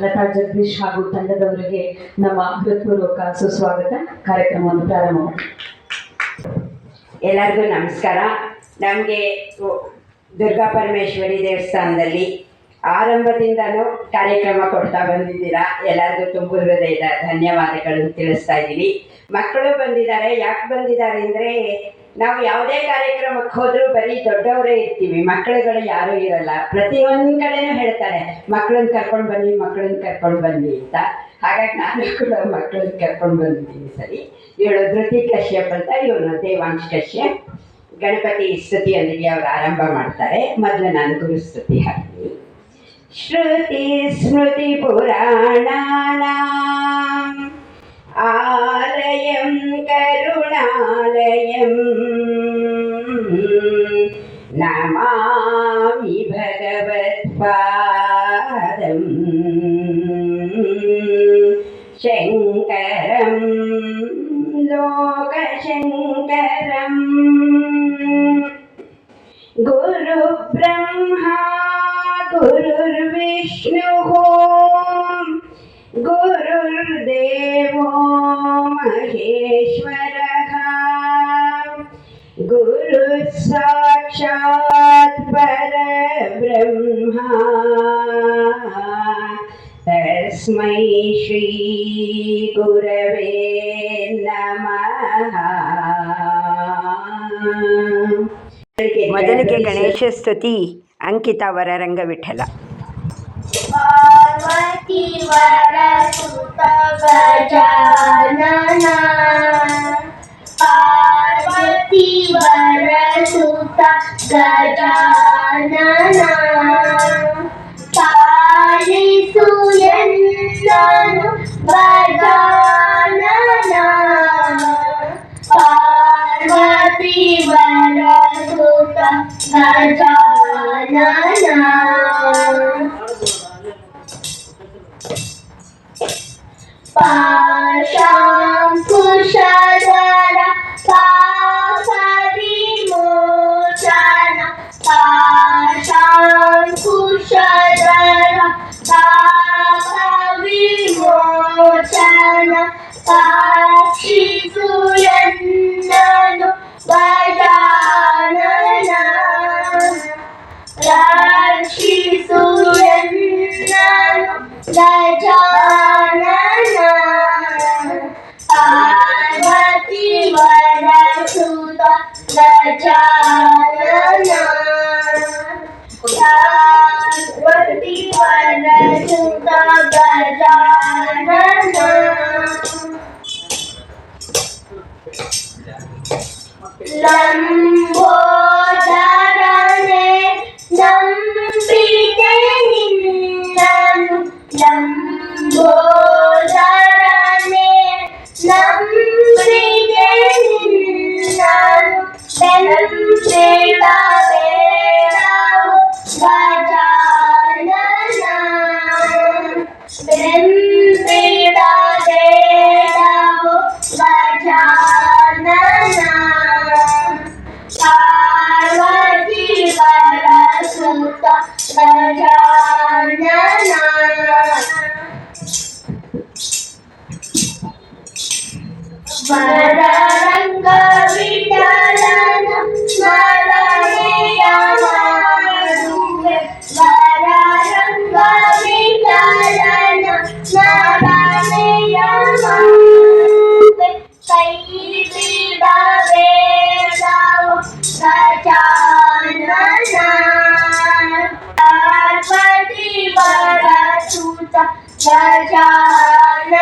ಲತಾ ಜಗದೀಶ್ ಹಾಗೂ ತಂಡದವರಿಗೆ ನಮ್ಮ ಹೃತ್ಪೂರ್ವಕ ಸುಸ್ವಾಗತ. ಕಾರ್ಯಕ್ರಮವನ್ನು ಪ್ರಾರಂಭ ಮಾಡಿ. ಎಲ್ಲರಿಗೂ ನಮಸ್ಕಾರ. ನಮಗೆ ದುರ್ಗಾ ಪರಮೇಶ್ವರಿ ದೇವಸ್ಥಾನದಲ್ಲಿ ಆರಂಭದಿಂದನೂ ಕಾರ್ಯಕ್ರಮ ಕೊಡ್ತಾ ಬಂದಿದ್ದೀರಾ. ಎಲ್ಲರಿಗೂ ತುಂಬ ಹೃದಯದ ಧನ್ಯವಾದಗಳನ್ನು ತಿಳಿಸ್ತಾ ಇದ್ದೀವಿ. ಮಕ್ಕಳು ಬಂದಿದ್ದಾರೆ. ಯಾಕೆ ಬಂದಿದ್ದಾರೆ ಅಂದರೆ, ನಾವು ಯಾವುದೇ ಕಾರ್ಯಕ್ರಮಕ್ಕೆ ಹೋದರೂ ಬರೀ ದೊಡ್ಡವರೇ ಇರ್ತೀವಿ, ಮಕ್ಕಳುಗಳು ಯಾರೂ ಇರಲ್ಲ. ಪ್ರತಿಯೊಂದು ಕಡೆನೂ ಹೇಳ್ತಾರೆ ಮಕ್ಕಳನ್ನ ಕರ್ಕೊಂಡು ಬನ್ನಿ, ಮಕ್ಕಳನ್ನ ಕರ್ಕೊಂಡು ಬನ್ನಿ ಅಂತ. ಹಾಗಾಗಿ ನಾನು ಕೂಡ ಮಕ್ಕಳನ್ನ ಕರ್ಕೊಂಡು ಬಂದಿದ್ದೀನಿ. ಸರಿ, ಇವಳು ಧೃತಿ ಕಶ್ಯಪ್ ಅಂತ, ಇವನು ದೇವಾಂಶ್ ಕಶ್ಯಪ್. ಗಣಪತಿ ಸ್ತುತಿಯೊಂದಿಗೆ ಅವರು ಆರಂಭ ಮಾಡ್ತಾರೆ. ಮೊದಲು ನಾನು ಗುರುಸ್ತುತಿ ಹಾಕ್ತೀನಿ. ಶ್ರುತಿ ಸ್ಮೃತಿ ಪುರಾಣಾನಾಂ ಆಲಯಂ ಕರುಣಾಲಯಂ ನಮಾಮಿ ಭಗವತ್ಪಾದಂ ಶಂಕರಂ ಲೋಕಶಂಕರಂ. ಗುರು ಬ್ರಹ್ಮ ಗುರುರ್ವಿಷ್ಣುಃ ಗುರುರ್ದೇವೋ ಮಹೇಶ್ವರಃ ಗುರುಃ ಸಾಕ್ಷಾತ್ ಪರಬ್ರಹ್ಮ ತಸ್ಮೈ ಶ್ರೀ ಗುರವೇ ನಮಃ. ಮೊದಲಿಗೆ ಗಣೇಶ ಸ್ತುತಿ. ಅಂಕಿತಾ ವರರಂಗ ವಿಠಲ. ಪಾರ್ವತಿ ವರಸುತ ಗಜಾನನ, ಪಾರ್ವತಿ ವರಸುತ ಗಜಾನನ, ಪಾಲಿಸು ಎನ್ನನು ಗಜಾನನ. ಪಾರ್ವತಿ ವರಸುತ ಗಜಾನನ, ಪಾಶಾಂಕುಶಧರ ಪಾಪವಿಮೋಚನ, ಪಾಶಾಂಕುಶಧರ ಪಾಪವಿಮೋಚನ, ರಕ್ಷಿಸು ಎನ್ನನು ಗಜಾನನ, ರಕ್ಷಿಸು ಎನ್ನನು ಗಜಾನನ. ಪಾರ್ವತಿ ವರಸುತ ಗಜಾನನ, ಪಾರ್ವತಿ ವರಸುತ ಗಜಾನನ. ಲಂಬೋದರನೆ ನಂಬಿದೆ ನಿನ್ನನು, ಲಂಬೋದರನೆ ನಂಬಿದೆ ನಿನ್ನನು, ಬೆಂಬಿಡಬೇಡವು ಗಜಾನನ, ಬೆಂಬಿಡಬೇಡವು ಗಜಾನನ. ಪಾರ್ವತಿ ವರಸುತ ಗಜಾನನ, ವರರಂಗ ವಿಠಲನ ಸ್ಮರಣೆಯ ಮಾಡುವೆ, ವರರಂಗ ವಿಠಲನ ಸ್ಮರಣೆಯ ಮಾಡುವೆ. ಕೈ ಬಿಡಬೇಡವು ಗಜಾನನ, ಪಾರ್ವತಿ ವರಸುತ ಗಜಾನನ.